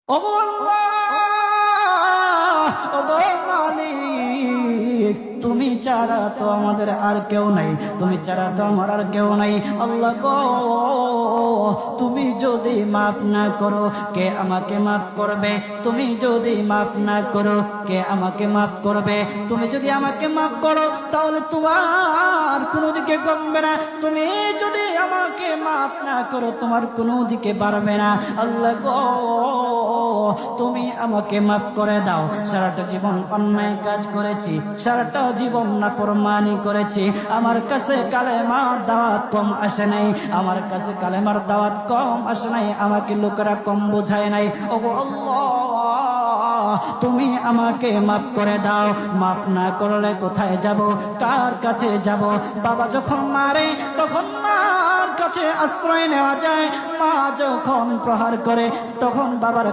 ওগো আল্লাহ, ওগো মালিক, তুমি ছাড়া তো আমাদের আর কেউ নাই, তুমি ছাড়া তো আমার আর কেউ নাই। আল্লাহ গো, তুমি যদি মাফ না করো কে আমাকে মাফ করবে? তুমি যদি মাফ না করো কে আমাকে মাফ করবে? তুমি যদি আমাকে মাফ করো তাহলে তোমার কোনো দিকে কমবে না, তুমি যদি আমাকে মাফ না করো তোমার কোনো দিকে বাড়বে না। আল্লাহ গো, তুমি আমাকে মাফ করে দাও। সারাটা জীবন অন্যায় কাজ করেছি, সারাটা জীবন নাফরমানি করেছি, আমার কাছে কালেমার দাওয়াত কম আসে নাই, আমার কাছে কালেমার দাওয়াত কম আসে নাই, আমাকে লোকেরা কম বোঝায় নাই। ওগো আল্লাহ, তুমি আমাকে মাফ করে দাও। মাফ না করলে কোথায় যাব, কার কাছে যাব? বাবা যখন মারে তখন মার কাছে আশ্রয় নেওয়া যায়, মা যখন প্রহার করে তখন বাবার